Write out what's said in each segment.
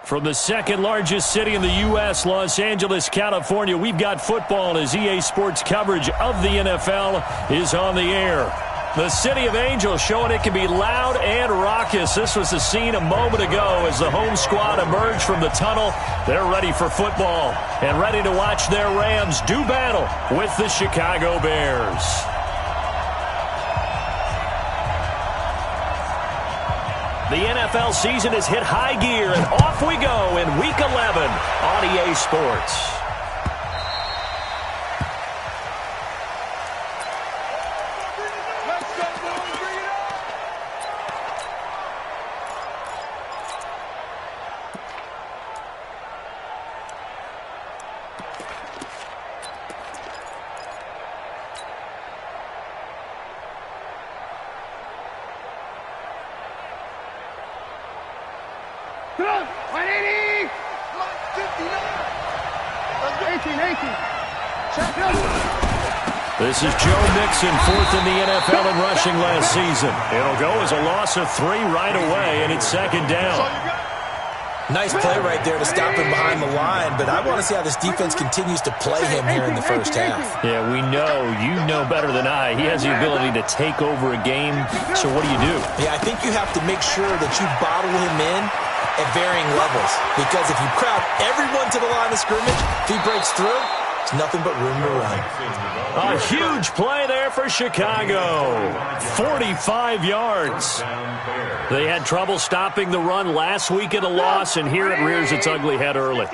From the second largest city in the U.S., Los Angeles, California, we've got football as EA Sports coverage of the NFL is on the air. The City of Angels showing it can be loud and raucous. This was the scene a moment ago as the home squad emerged from the tunnel. They're ready for football and ready to watch their Rams do battle with the Chicago Bears. The NFL season has hit high gear, and off we go in Week 11 on EA Sports. This is Joe Mixon, fourth in the NFL in rushing last season. It'll go as a loss of 3 right away, and it's second down. Nice play right there to stop him behind the line, but I want to see how this defense continues to play him here in the first half. Yeah, we know. You know better than I. He has the ability to take over a game, so what do you do? Yeah, I think you have to make sure that you bottle him in at varying levels, because if you crowd everyone to the line of scrimmage, if he breaks through, it's nothing but room to run. A huge play there for Chicago. 45 yards. They had trouble stopping the run last week in a loss, and here it rears its ugly head early.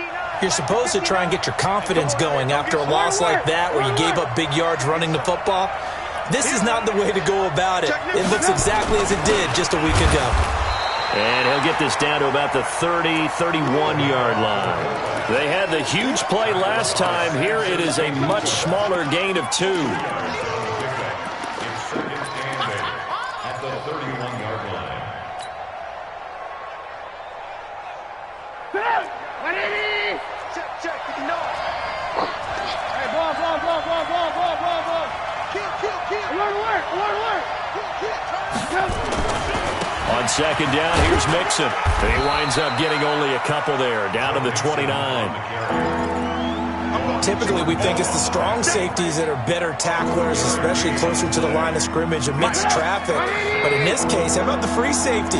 You're supposed to try and get your confidence going after a loss like that where you gave up big yards running the football. This is not the way to go about it. It looks exactly as it did just a week ago. And he'll get this down to about the 30, 31-yard line. They had the huge play last time. Here it is a much smaller gain of 2. At the 31-yard line. Check. Hey, ball. Kill. Alert. On second down, here's Mixon. And he winds up getting only a couple there, down to the 29. Typically, we think it's the strong safeties that are better tacklers, especially closer to the line of scrimmage amidst traffic. But in this case, how about the free safety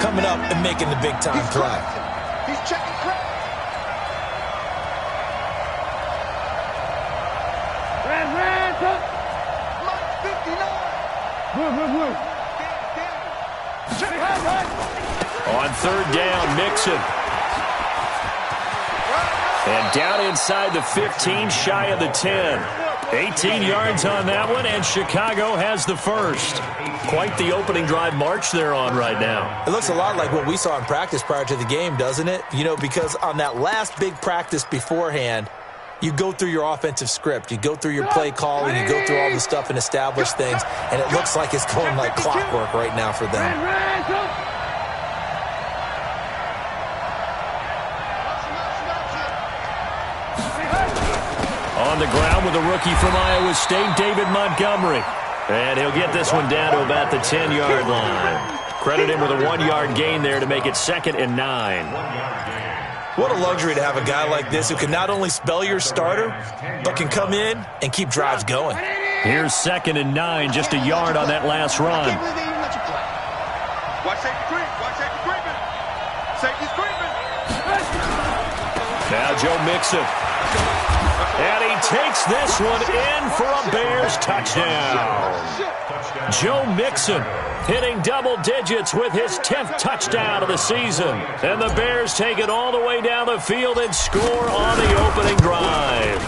coming up and making the big-time play? He's checking crap. Red, Blue. On third down, Mixon. And down inside the 15, shy of the 10. 18 yards on that one, and Chicago has the first. Quite the opening drive march they're on right now. It looks a lot like what we saw in practice prior to the game, doesn't it? You know, because on that last big practice beforehand, you go through your offensive script, you go through your play calling, you go through all the stuff and establish things, and it looks like it's going like clockwork right now for them. On the ground with a rookie from Iowa State, David Montgomery. And he'll get this one down to about the 10-yard line. Credit him with a 1-yard gain there to make it 2nd and 9. What a luxury to have a guy like this who can not only spell your starter, but can come in and keep drives going. Here's 2nd and 9, just a yard on that last run. Watch safety creeping. Safety's creeping. Now Joe Mixon. And he takes this one in for a Bears touchdown. Joe Mixon hitting double digits with his 10th touchdown of the season. And the Bears take it all the way down the field and score on the opening drive.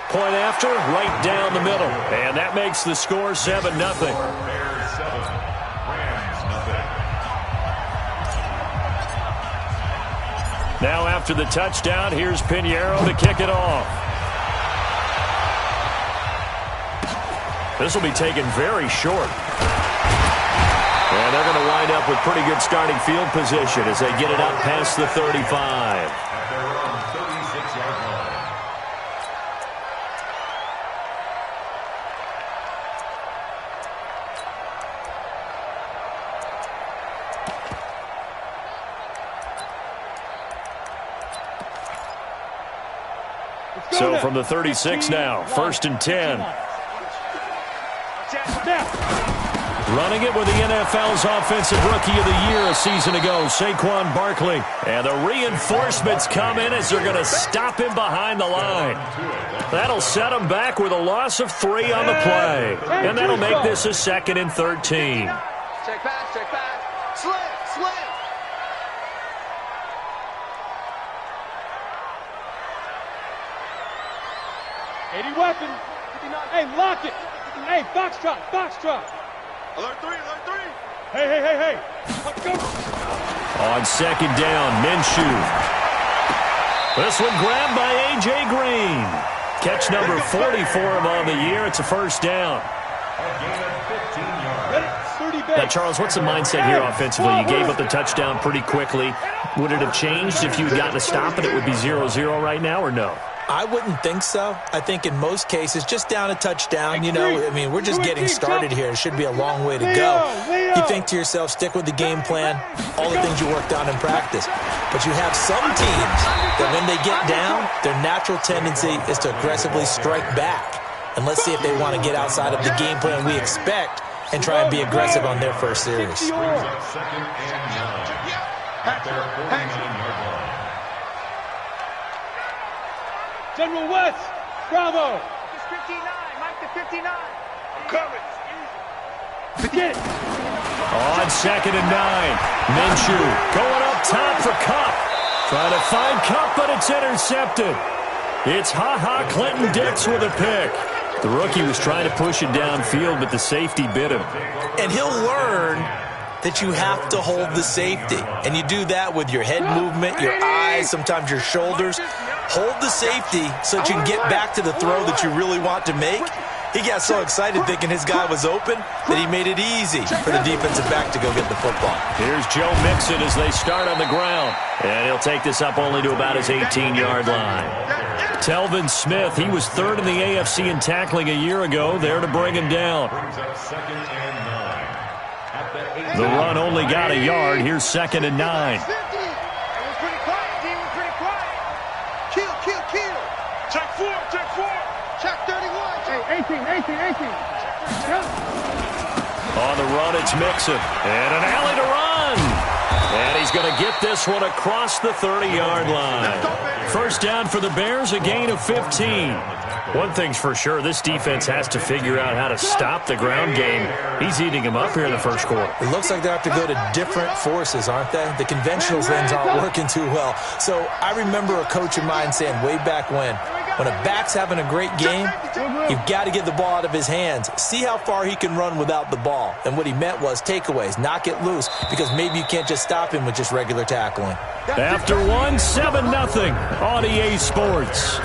Point after, right down the middle. And that makes the score 7-0. Now after the touchdown, here's Pinheiro to kick it off. This will be taken very short. And they're going to wind up with pretty good starting field position as they get it up past the 35. So from the 36 now, 1st and 10. Running it with the NFL's Offensive Rookie of the Year a season ago, Saquon Barkley. And the reinforcements come in as they're going to stop him behind the line. That'll set him back with a loss of 3 on the play. And that'll make this a 2nd and 13. Check back. Slam. 80 weapon. Hey, lock it. Hey, foxtrot. Alert 3. Hey. Let's go. On 2nd down, Minshew. This one grabbed by A.J. Green. Catch number 40 for him on the year. It's a 1st down. Now, Charles, what's the mindset here offensively? You gave up the touchdown pretty quickly. Would it have changed if you had gotten a stop and it would be 0-0 right now, or no? I wouldn't think so. I think in most cases, just down a touchdown, we're just getting started here. It should be a long way to go. You think to yourself, stick with the game plan, all the things you worked on in practice. But you have some teams that when they get down, their natural tendency is to aggressively strike back. And let's see if they want to get outside of the game plan we expect and try and be aggressive on their first series. 2nd and 9 at their 49-yard line. General West, Bravo. It's 59, Mike to 59. I'm coming. Begin. On 2nd and 9, Minshew going up top for Cup. Trying to find Cup, but it's intercepted. It's Clinton Dix with a pick. The rookie was trying to push it downfield, but the safety bit him. And he'll learn that you have to hold the safety. And you do that with your head movement, your eyes, sometimes your shoulders. Hold the safety so that you can get back to the throw that you really want to make. He got so excited thinking his guy was open that he made it easy for the defensive back to go get the football. Here's Joe Mixon as they start on the ground. And he'll take this up only to about his 18-yard line. Telvin Smith, he was 3rd in the AFC in tackling a year ago, there to bring him down. The run only got a yard. Here's 2nd and 9. Check 31. Hey, 18. On the run, it's Mixon. And an alley to run. And he's going to get this one across the 30-yard line. 1st down for the Bears, a gain of 15. One thing's for sure, this defense has to figure out how to stop the ground game. He's eating him up here in the 1st quarter. It looks like they have to go to different forces, aren't they? The conventional things aren't working too well. So I remember a coach of mine saying way back when a back's having a great game, you've got to get the ball out of his hands. See how far he can run without the ball. And what he meant was takeaways, knock it loose, because maybe you can't just stop him with just regular tackling. After one, 7-0 on EA Sports.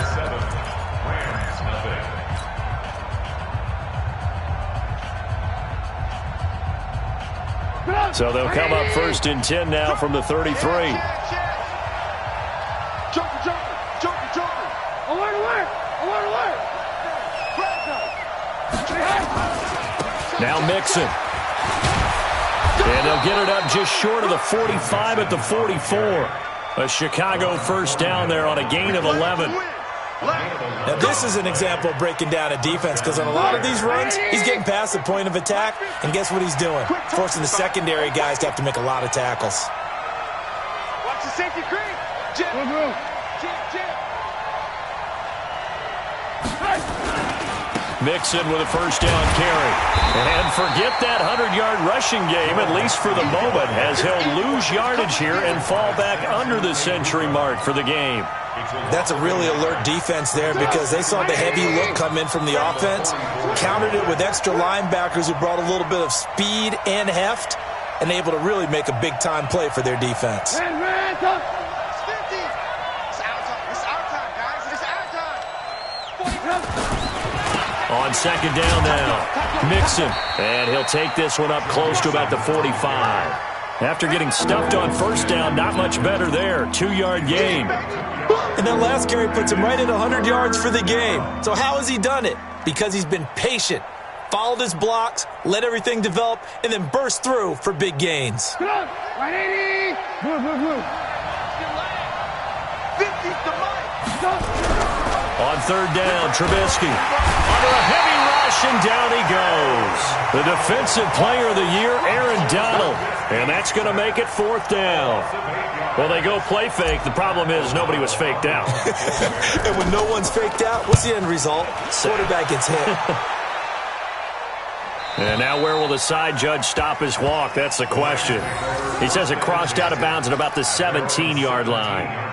So they'll come up 1st and 10 now from the 33. Joker. Alert. Now Mixon. And they'll get it up just short of the 45 at the 44. A Chicago 1st down there on a gain of 11. Now this is an example of breaking down a defense, because on a lot of these runs, he's getting past the point of attack, and guess what he's doing? Forcing the secondary guys to have to make a lot of tackles. Watch the safety creep. Jim. Mixon with a 1st down carry. And forget that 100-yard rushing game, at least for the moment, as he'll lose yardage here and fall back under the century mark for the game. That's a really alert defense there, because they saw the heavy look come in from the offense, countered it with extra linebackers who brought a little bit of speed and heft, and able to really make a big-time play for their defense. It's 50. It's our time, guys. It's our time. On 2nd down now, Mixon. And he'll take this one up close to about the 45. After getting stuffed on 1st down, not much better there. 2-yard gain. And that last carry puts him right at 100 yards for the game. So how has he done it? Because he's been patient, followed his blocks, let everything develop, and then burst through for big gains. Come on. 180. Move. 50's the mic. On third down, Trubisky under a heavy rush, and down he goes. The defensive player of the year, Aaron Donald. And that's going to make it fourth down. Well, they go play fake. The problem is nobody was faked out. And when no one's faked out, what's the end result? Quarterback gets hit. And now where will the side judge stop his walk? That's the question. He says it crossed out of bounds at about the 17-yard line.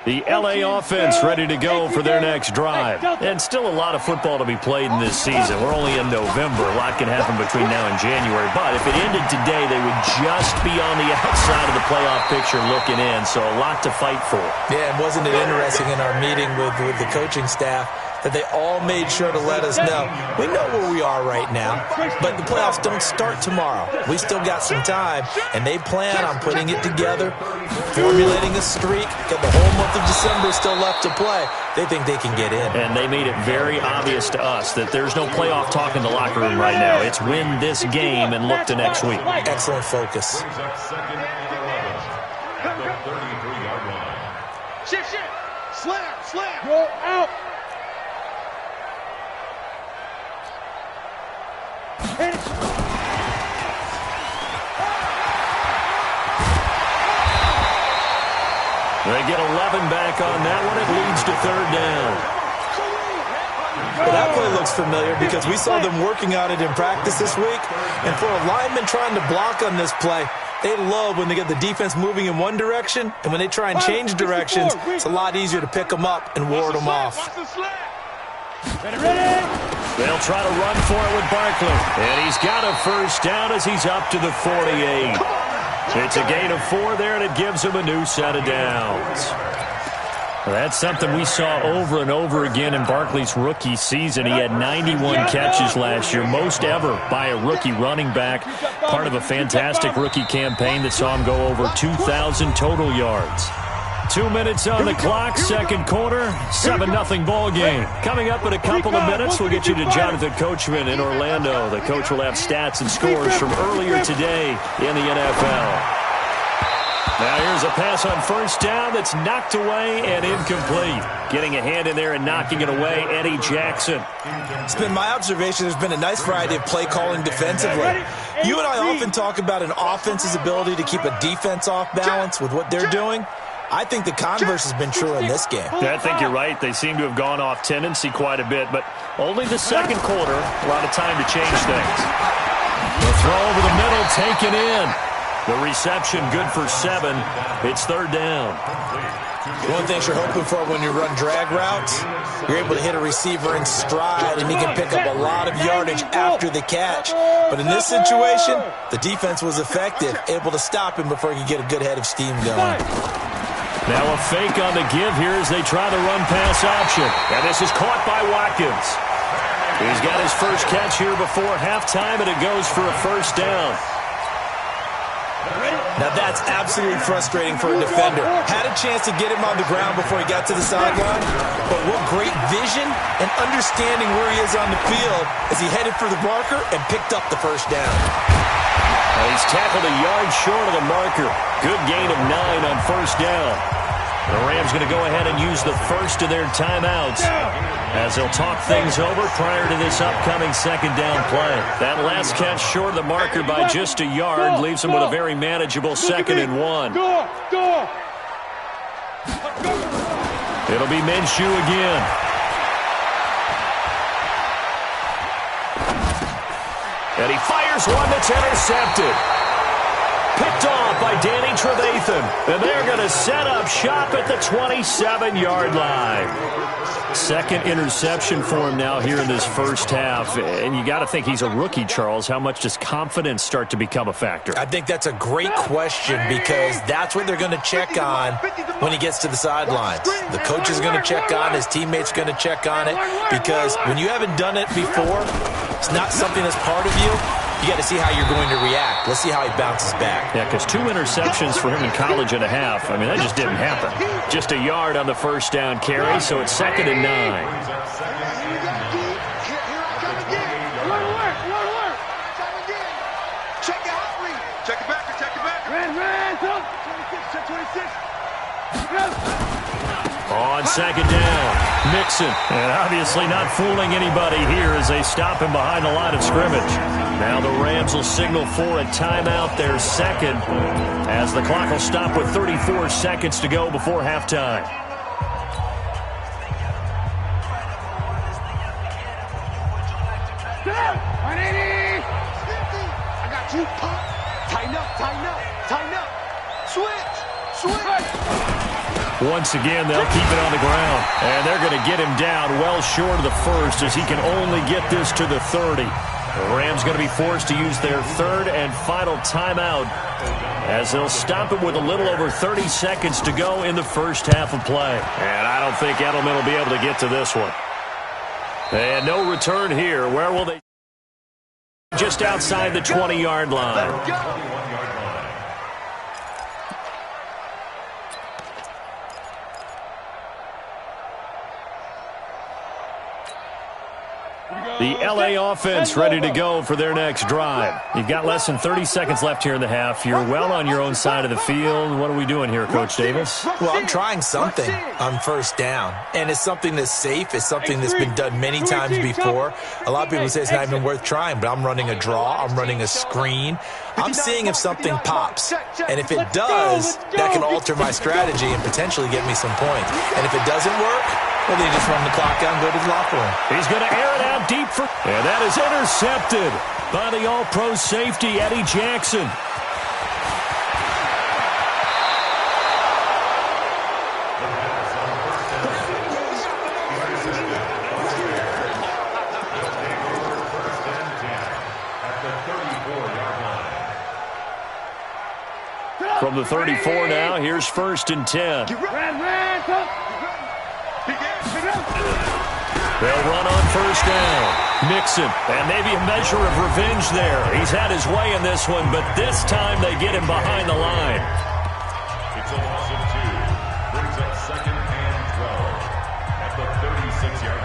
The L.A. offense ready to go for their next drive. And still a lot of football to be played in this season. We're only in November. A lot can happen between now and January. But if it ended today, they would just be on the outside of the playoff picture looking in. So a lot to fight for. Yeah, and wasn't it interesting in our meeting with the coaching staff that they all made sure to let us know. We know where we are right now, but the playoffs don't start tomorrow. We still got some time, and they plan on putting it together, formulating a streak, got the whole month of December still left to play. They think they can get in. And they made it very obvious to us that there's no playoff talk in the locker room right now. It's win this game and look to next week. Excellent focus. Shift. Slam. Go out. They get 11 back on that one. It leads to third down. Well, that play looks familiar because we saw them working on it in practice this week. And for a lineman trying to block on this play, they love when they get the defense moving in one direction. And when they try and change directions, it's a lot easier to pick them up and ward them off. They'll try to run for it with Barkley. And he's got a first down as he's up to the 48. It's a gain of 4 there, and it gives him a new set of downs. That's something we saw over and over again in Barkley's rookie season. He had 91 catches last year, most ever by a rookie running back, part of a fantastic rookie campaign that saw him go over 2,000 total yards. 2 minutes on the clock, second quarter, 7-0 ball game. Coming up in a couple of minutes, we'll get you to Jonathan Coachman in Orlando. The coach will have stats and scores from earlier today in the NFL. Now here's a pass on first down that's knocked away and incomplete. Getting a hand in there and knocking it away, Eddie Jackson. It's been my observation there's been a nice variety of play calling defensively. You and I often talk about an offense's ability to keep a defense off balance with what they're doing. I think the converse has been true in this game. I think you're right. They seem to have gone off tendency quite a bit, but only the second quarter, a lot of time to change things. The throw over the middle, taken in. The reception good for 7. It's third down. One of the things you're hoping for when you run drag routes, you're able to hit a receiver in stride, and he can pick up a lot of yardage after the catch. But in this situation, the defense was effective, able to stop him before he could get a good head of steam going. Now a fake on the give here as they try the run-pass option. And this is caught by Watkins. He's got his first catch here before halftime, and it goes for a first down. Now that's absolutely frustrating for a defender. Had a chance to get him on the ground before he got to the sideline, but what great vision and understanding where he is on the field as he headed for the marker and picked up the first down. He's tackled a yard short of the marker. Good gain of 9 on first down. The Rams going to go ahead and use the first of their timeouts as they'll talk things over prior to this upcoming second down play. That last catch short of the marker by just a yard leaves them with a very manageable 2nd and 1. It'll be Minshew again. And he fires one that's intercepted. Picked off by Danny Trevathan. And they're going to set up shop at the 27-yard line. Second interception for him now here in this first half. And you got to think he's a rookie, Charles. How much does confidence start to become a factor? I think that's a great question because that's what they're going to check on when he gets to the sidelines. The coach is going to check on, his teammates are going to check on it, because when you haven't done it before, it's not something that's part of you. You got to see how you're going to react. Let's see how he bounces back. Yeah, because 2 interceptions for him in college and a half. I mean, that just didn't happen. Just a yard on the first down carry, so it's 2nd and 9. Check it out, Lee. Check it back, check it back. Red, 26, check 26. On 2nd down, Mixon. And obviously not fooling anybody here as they stop him behind the line of scrimmage. Now the Rams will signal for a timeout, their second, as the clock will stop with 34 seconds to go before halftime. I got you. Tighten up, tighten up, tighten up. Switch. Once again, they'll keep it on the ground. And they're going to get him down well short of the first as he can only get this to the 30. The Rams going to be forced to use their third and final timeout as they'll stop it with a little over 30 seconds to go in the first half of play. And I don't think Edelman will be able to get to this one. And no return here. Where will they? Just outside the 20-yard line. The LA offense ready to go for their next drive. You've got less than 30 seconds left here in the half. You're well on your own side of the field. What are we doing here, Coach Davis? Well, I'm trying something on first down, and it's something that's safe. It's something that's been done many times before. A lot of people say it's not even worth trying, but I'm running a draw. I'm running a screen. I'm seeing if something pops, and if it does, that can alter my strategy and potentially get me some points. And if it doesn't work, well, then you just run the clock out and go to the locker room. He's going to air it out deep for... And that is intercepted by the All-Pro safety, Eddie Jackson. From the 34 now, here's 1st and 10. They'll run on first down. Mixon, and maybe a measure of revenge there. He's had his way in this one, but this time they get him behind the line. It's a loss of 2. Brings up 2nd and 12 at the 36-yard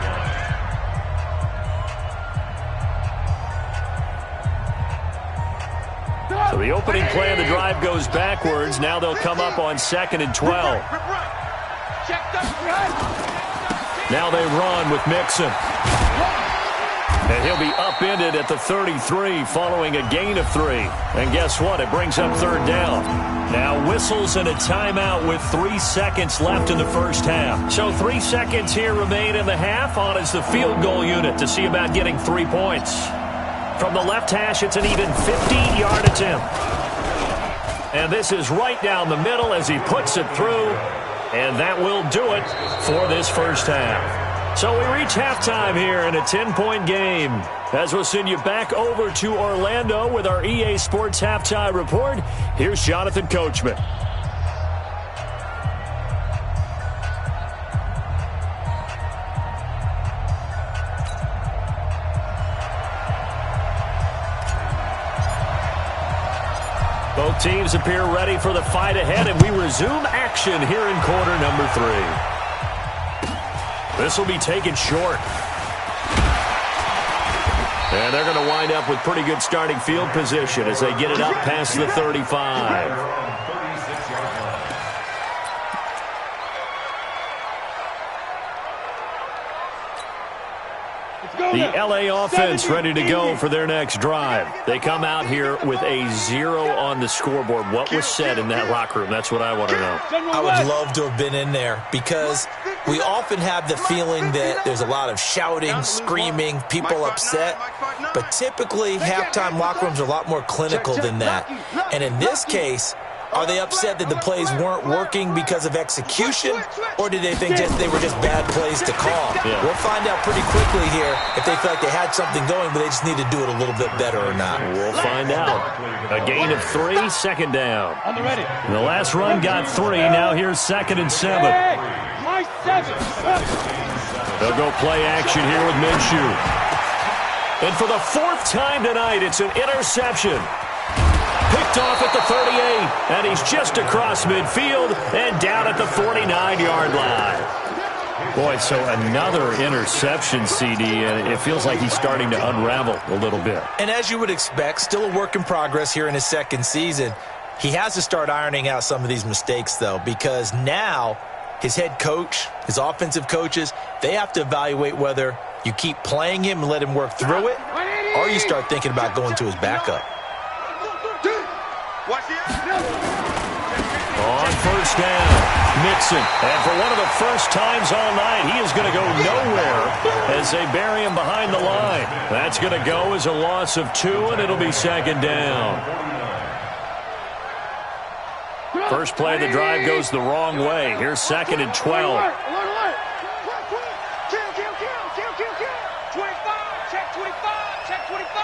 line. So the opening play of the drive goes backwards. Now they'll come up on 2nd and 12. Now they run with Mixon. And he'll be upended at the 33 following a gain of 3. And guess what? It brings up 3rd down. Now whistles and a timeout with 3 seconds left in the first half. So 3 seconds here remain in the half. On is the field goal unit to see about getting 3 points. From the left hash, it's an even 50-yard attempt. And this is right down the middle as he puts it through. And that will do it for this first half. So we reach halftime here in a 10-point game. As we'll send you back over to Orlando with our EA Sports Halftime Report, here's Jonathan Coachman. Both teams appear ready for the fight ahead, and we resume action here in quarter number 3. This will be taken short. And they're going to wind up with pretty good starting field position as they get it up past the 35. The LA offense ready to go for their next drive. They come out here with a 0 on the scoreboard. What was said in that locker room? That's what I want to know. I would love to have been in there because we often have the feeling that there's a lot of shouting, screaming, people upset. But typically, halftime locker rooms are a lot more clinical than that. And in this case, Are they upset that the plays weren't working because of execution, or did they think they were just bad plays to call? Yeah. We'll find out pretty quickly here if they feel like they had something going, but they just need to do it a little bit better or not. We'll find out. A gain of 3, second down. On the ready. The last run got 3. Now here's 2nd and 7. Hey, my 7. They'll go play action here with Minshew. And for the 4th time tonight, it's an interception. Picked off at the 38, and he's just across midfield and down at the 49-yard line. Boy, so another interception, CD, and it feels like he's starting to unravel a little bit. And as you would expect, still a work in progress here in his 2nd season. He has to start ironing out some of these mistakes, though, because now his head coach, his offensive coaches, they have to evaluate whether you keep playing him and let him work through it, or you start thinking about going to his backup. On first down, Mixon. And for one of the first times all night, he is going to go nowhere as they bury him behind the line. That's going to go as a loss of 2, and it'll be 2nd down. First play of the drive goes the wrong way. Here's 2nd and 12. 25, check 25, check 25.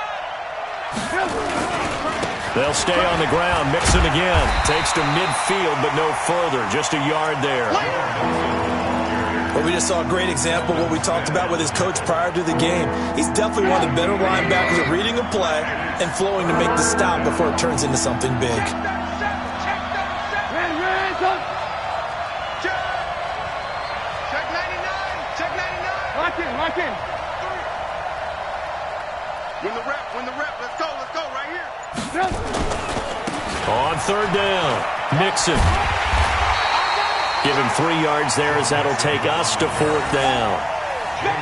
They'll stay on the ground. Mixon again. Takes to midfield, but no further. Just a yard there. Well, we just saw a great example of what we talked about with his coach prior to the game. He's definitely one of the better linebackers at reading a play and flowing to make the stop before it turns into something big. Check 99, check 99. Lock in. Win the rep. Let's go right here. On 3rd down, Mixon. Give him 3 yards there as that'll take us to 4th down.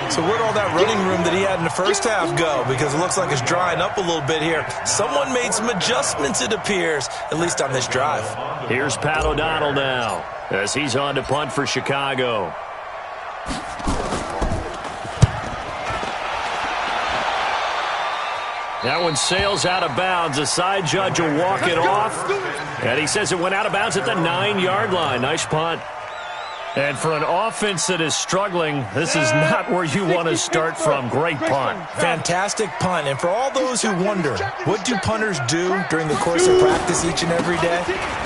So where'd all that running room that he had in the first half go? Because it looks like it's drying up a little bit here. Someone made some adjustments, it appears, at least on this drive. Here's Pat O'Donnell now as he's on to punt for Chicago. That one sails out of bounds. The side judge will walk it off. And he says it went out of bounds at the 9-yard line. Nice punt. And for an offense that is struggling, this is not where you want to start from. Great punt. Fantastic punt. And for all those who wonder, what do punters do during the course of practice each and every day?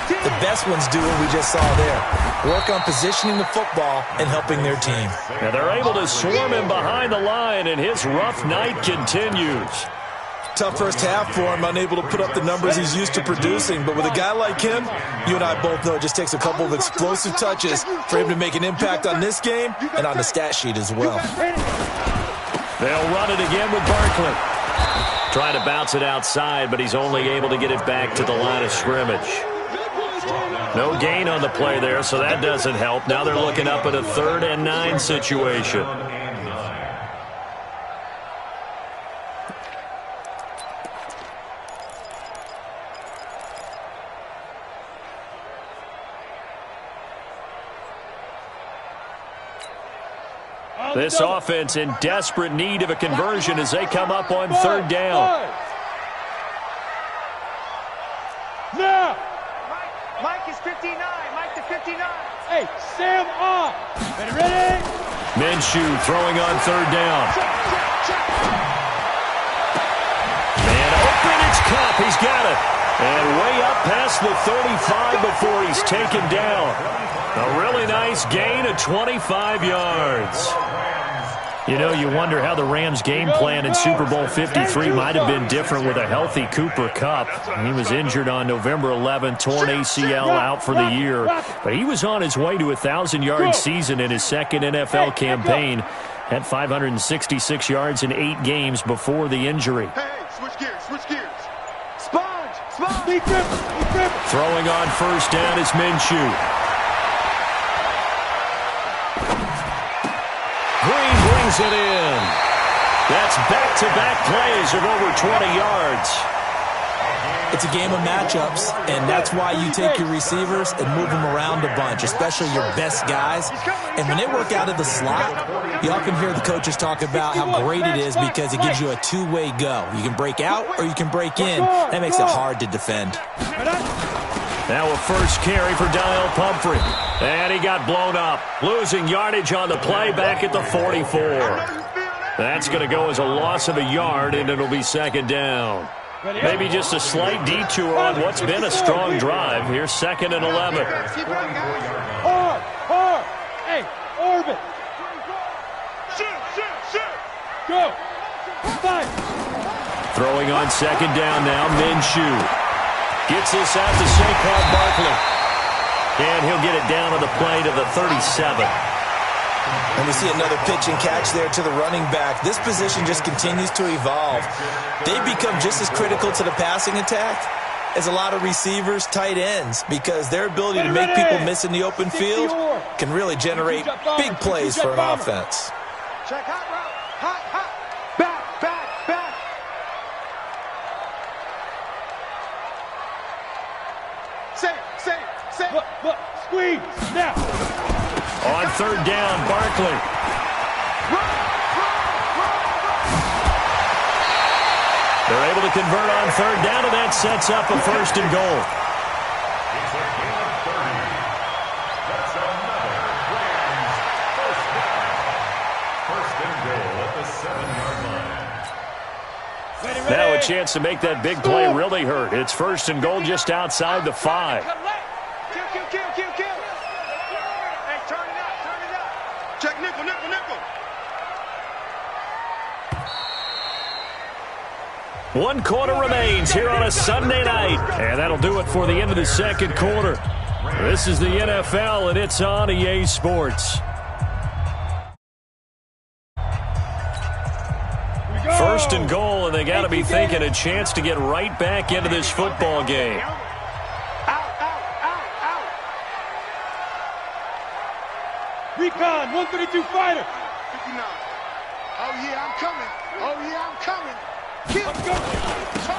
The best ones do what we just saw there. Work on positioning the football and helping their team. And they're able to swarm him behind the line, and his rough night continues. Tough first half for him, unable to put up the numbers he's used to producing. But with a guy like him, you and I both know it just takes a couple of explosive touches for him to make an impact on this game and on the stat sheet as well. They'll run it again with Barkley. Trying to bounce it outside, but he's only able to get it back to the line of scrimmage. No gain on the play there, so that doesn't help. Now they're looking up at a 3rd and 9 situation. This offense in desperate need of a conversion as they come up on 3rd down. Now. Mike is 59. Mike to 59. Hey, Sam off. Ready? Minshew throwing on 3rd down. Man open, it's Cup. He's got it. And way up past the 35 before he's taken down. A really nice gain of 25 yards. You know, you wonder how the Rams' game plan in Super Bowl 53 might have been different with a healthy Cooper Kupp. He was injured on November 11th, torn ACL, out for the year. But he was on his way to a 1,000-yard season in his 2nd NFL campaign. Had 566 yards in 8 games before the injury. Hey, switch gears. Sponge. Throwing on 1st down is Minshew. Brings it in. That's back-to-back plays of over 20 yards. It's a game of matchups, and that's why you take your receivers and move them around a bunch, especially your best guys. And when they work out of the slot, you often hear the coaches talk about how great it is because it gives you a two-way go. You can break out or you can break in. That makes it hard to defend. Now a first carry for Daniel Pumphrey. And he got blown up. Losing yardage on the play back at the 44. That's going to go as a loss of a yard, and it'll be second down. Maybe just a slight detour on what's been a strong drive. Here's 2nd and 11. Hey, orbit. Go. Fight. Throwing on 2nd down now, Minshew. Gets this out to Saquon Barkley. And he'll get it down on the play to the 37. And we see another pitch and catch there to the running back. This position just continues to evolve. They become just as critical to the passing attack as a lot of receivers, tight ends, because their ability to make people miss in the open field can really generate big plays for an offense. Check hot route. Hot. Back, back, back. Say. Look, squeeze, now. On 3rd down, Barkley. They're able to convert on 3rd down, and that sets up a 1st and goal. It's a gain of 30. That's another Rams first down. 1st and goal at the 7-yard line. Now a chance to make that big play really hurt. It's 1st and goal just outside the 5. Kill. Hey, turn it up. Check nickel. One quarter remains here on a Sunday night. And that'll do it for the end of the 2nd quarter. This is the NFL, and it's on EA Sports. 1st and goal, and they got to be thinking a chance to get right back into this football game. Recon, 132 fighter. 59. Oh, yeah, I'm coming.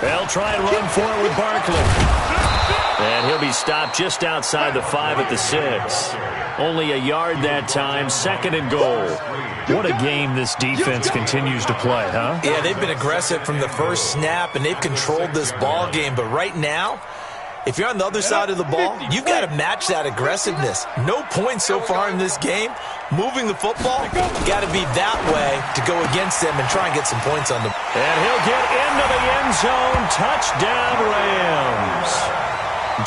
They'll try and run for it with Barkley. And he'll be stopped just outside the 5 at the 6. Only a yard that time, 2nd and goal. What a game this defense continues to play, huh? Yeah, they've been aggressive from the first snap, and they've controlled this ball game. But right now, if you're on the other side of the ball, you've got to match that aggressiveness. No points so far in this game. Moving the football, got to be that way to go against them and try and get some points on them. And he'll get into the end zone. Touchdown, Rams.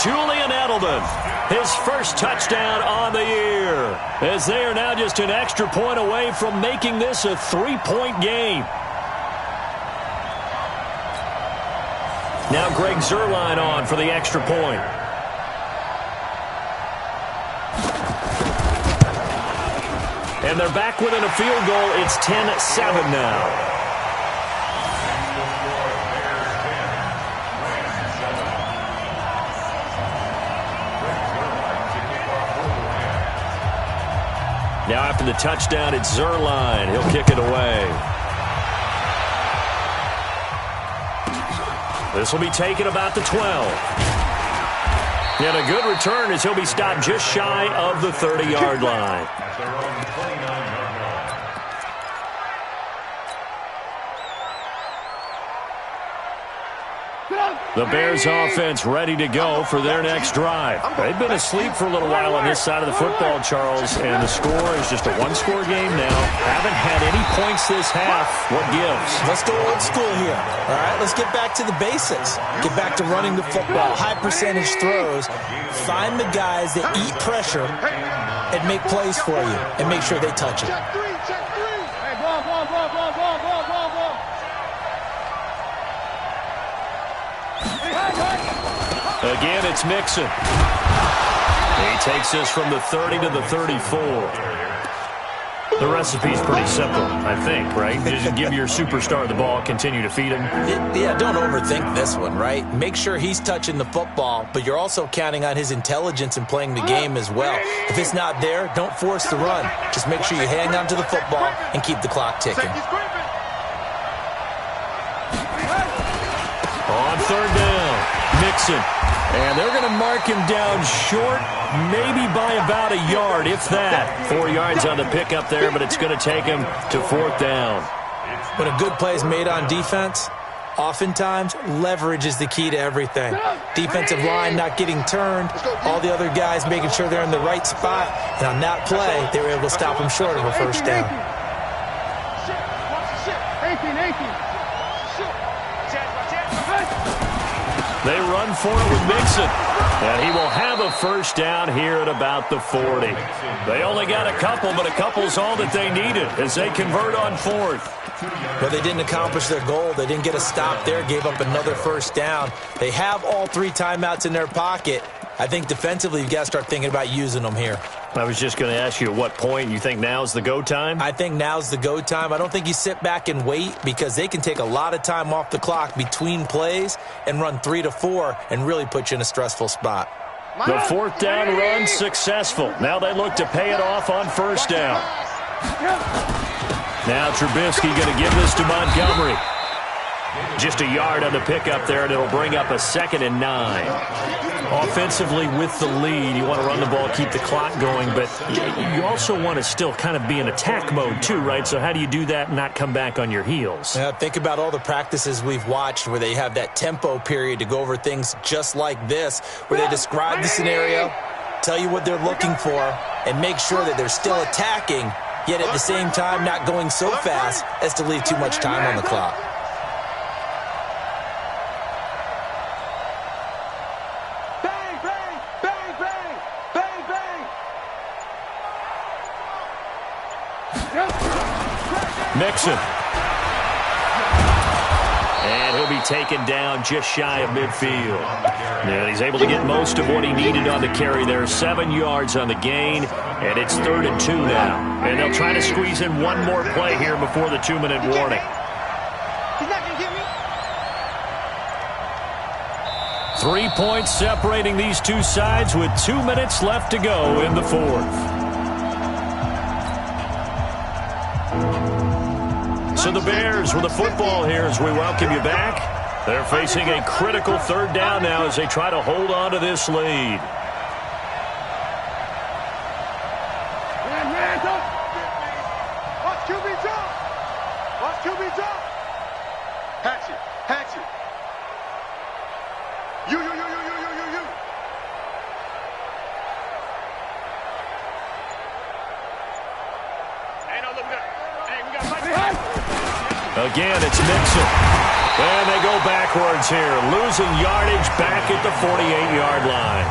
Julian Edelman, his first touchdown on the year, as they are now just an extra point away from making this a 3-point game. Now Greg Zuerlein on for the extra point. And they're back within a field goal. It's 10-7 now. Now after the touchdown, it's Zuerlein. He'll kick it away. This will be taken about the 12. And a good return as he'll be stopped just shy of the 30-yard line. The Bears offense ready to go for their next drive. They've been asleep for a little while on this side of the football, Charles, and the score is just a one-score game now. Haven't had any points this half. What gives? Let's go old school here. All right, let's get back to the basics. Get back to running the football, high percentage throws. Find the guys that eat pressure and make plays for you and make sure they touch it. Check three. Hey, ball. Again, it's Mixon. He takes this from the 30 to the 34. The recipe's pretty simple, I think, right? Just give your superstar the ball, continue to feed him. Yeah, don't overthink this one, right? Make sure he's touching the football, but you're also counting on his intelligence in playing the game as well. If it's not there, don't force the run. Just make sure you hang on to the football and keep the clock ticking. On 3rd down, Mixon. And they're going to mark him down short, maybe by about a yard, if that. 4 yards on the pickup there, but it's going to take him to 4th down. When a good play is made on defense, Oftentimes, leverage is the key to everything. Defensive line not getting turned, all the other guys making sure they're in the right spot, and on that play, they were able to stop them short of a first down. They run for it with Mixon, and he will have a first down here at about the 40. They only got a couple, but a couple's all that they needed as they convert on fourth. But they didn't accomplish their goal. They didn't get a stop there, gave up another first down. They have all 3 timeouts in their pocket. I think defensively, you've got to start thinking about using them here. I was just going to ask you at what point you think now's the go time? I think now's the go time. I don't think you sit back and wait because they can take a lot of time off the clock between plays and run 3 to 4 and really put you in a stressful spot. The fourth down run successful. Now they look to pay it off on first down. Now Trubisky going to give this to Montgomery. Just a yard on the pickup there, and it'll bring up a 2nd and 9. Offensively with the lead, you want to run the ball, keep the clock going, but you also want to still kind of be in attack mode too, right? So how do you do that and not come back on your heels? Think about all the practices we've watched where they have that tempo period to go over things just like this, where they describe the scenario, tell you what they're looking for, and make sure that they're still attacking, yet at the same time not going so fast as to leave too much time on the clock. Mixon. And he'll be taken down just shy of midfield. And he's able to get most of what he needed on the carry there. 7 yards on the gain, and it's 3rd and 2 now. And they'll try to squeeze in one more play here before the 2-minute warning. He's not going to get me. 3 points separating these two sides with 2 minutes left to go in the fourth. So the Bears with the football here as we welcome you back. They're facing a critical 3rd down now as they try to hold on to this lead. Watch QB jump. Watch QB jump. Hatch it. Hatch it. You. Hey, no, look good. Hey, we got fight. Again, it's Mixon. And they go backwards here, losing yardage back at the 48-yard line.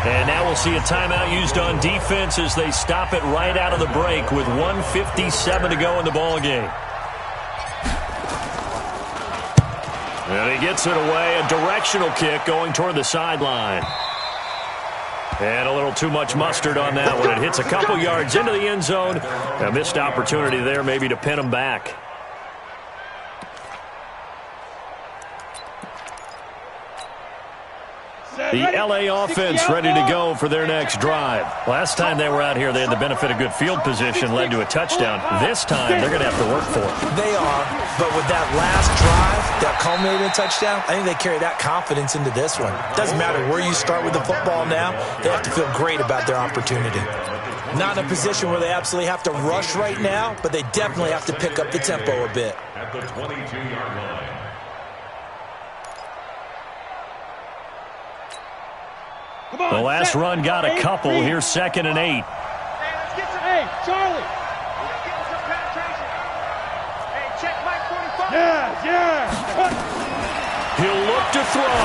And now we'll see a timeout used on defense as they stop it right out of the break with 1:57 to go in the ballgame. And he gets it away, a directional kick going toward the sideline. And a little too much mustard on that one. It hits a couple yards into the end zone. A missed opportunity there maybe to pin him back. The L.A. offense ready to go for their next drive. Last time they were out here, they had the benefit of good field position, led to a touchdown. This time, they're going to have to work for it. They are, but with that last drive, that culminated in a touchdown, I think they carry that confidence into this one. Doesn't matter where you start with the football now, they have to feel great about their opportunity. Not in a position where they absolutely have to rush right now, but they definitely have to pick up the tempo a bit. At the 22-yard line. The last run got a couple. Here's 2nd and 8. Hey, let's get some. Hey, Charlie. Let's get some penetration. Hey, check Mike 45. Yeah. He'll look to throw.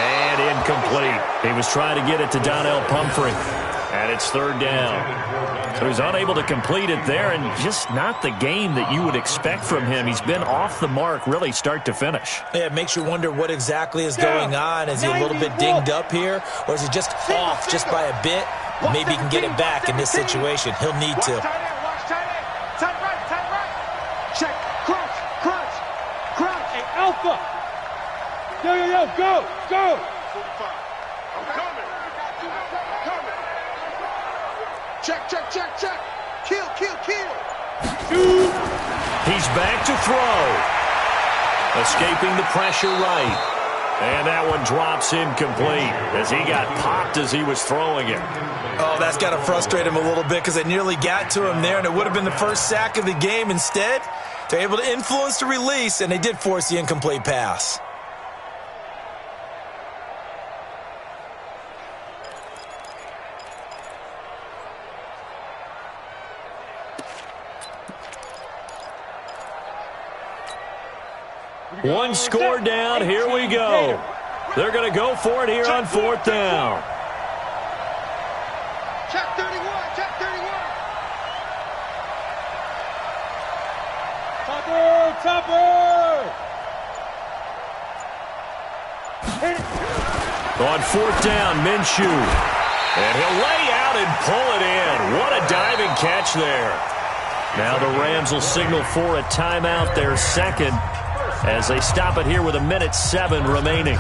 And incomplete. He was trying to get it to Donnell Pumphrey. And it's 3rd down. So he's unable to complete it there, and just not the game that you would expect from him. He's been off the mark really start to finish. Yeah, it makes you wonder what exactly is going on. Is he a little bit dinged up here, or is he just off just by a bit? Maybe he can get it back in this situation. He'll need to. Watch tight end. Tight right. Check. Crunch. Hey, Alpha. Yo, go. 45. I'm coming. Check. Kill. He's back to throw. Escaping the pressure right. And that one drops incomplete as he got popped as he was throwing it. Oh, that's got to frustrate him a little bit because they nearly got to him there, and it would have been the first sack of the game. Instead, They're able to influence the release, and they did force the incomplete pass. One score down. Here we go. They're going to go for it here on 4th down. Check 31, check 31. Topper! Hit it. On 4th down, Minshew. And he'll lay out and pull it in. What a diving catch there. Now the Rams will signal for a timeout, their second, as they stop it here with 1:07 remaining.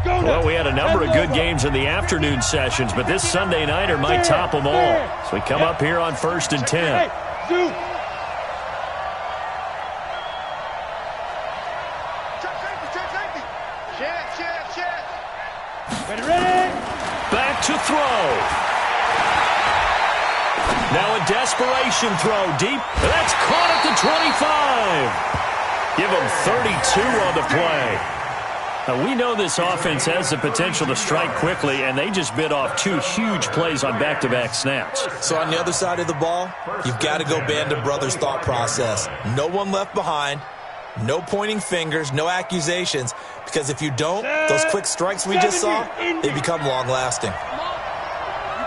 Well, we had a number of good games in the afternoon sessions, but this Sunday nighter might top them all. So we come up here on 1st and 10. Ready? Back to throw. Now a desperation throw deep. That's caught at the 25. Give them 32 on the play. Now, we know this offense has the potential to strike quickly, and they just bit off 2 huge plays on back-to-back snaps. So on the other side of the ball, you've got to go band of brothers thought process. No one left behind, no pointing fingers, no accusations, because if you don't, those quick strikes we just saw, they become long-lasting. You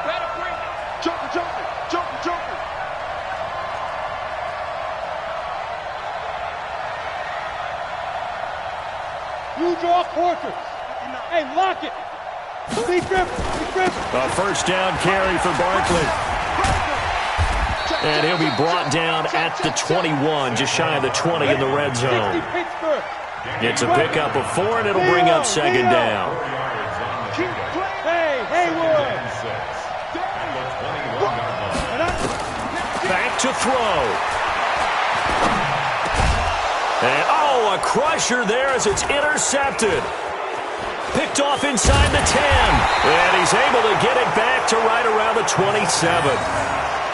better bring it. Joker. You draw quarters. Hey, lock it. Be grip. A first down carry for Barkley. And he'll be brought down at the 21, just shy of the 20 in the red zone. It's a pickup of 4, and it'll bring up 2nd down. Hey, Haywood. Back to throw. And, a crusher there as it's intercepted. Picked off inside the 10. And he's able to get it back to right around the 27.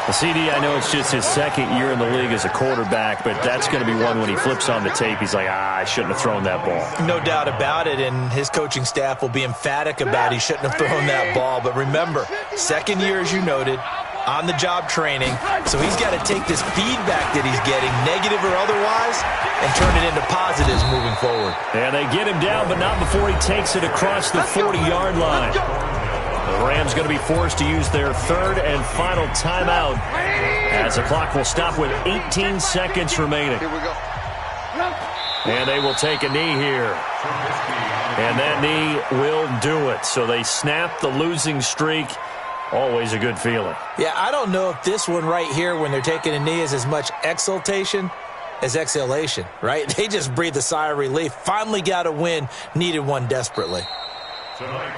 The CD, I know it's just his 2nd year in the league as a quarterback, but that's going to be one when he flips on the tape. He's like, I shouldn't have thrown that ball. No doubt about it, and his coaching staff will be emphatic about he shouldn't have thrown that ball. But remember, 2nd year, as you noted, on-the-job training, so he's got to take this feedback that he's getting, negative or otherwise, and turn it into positives moving forward. And they get him down, but not before he takes it across the 40-yard line. The Rams going to be forced to use their 3rd and final timeout as the clock will stop with 18 seconds remaining. Here we go. And they will take a knee here. And that knee will do it. So they snap the losing streak. Always a good feeling. Yeah, I don't know if this one right here, when they're taking a knee, is as much exultation as exhalation, right? They just breathe a sigh of relief. Finally got a win, needed one desperately. Tonight,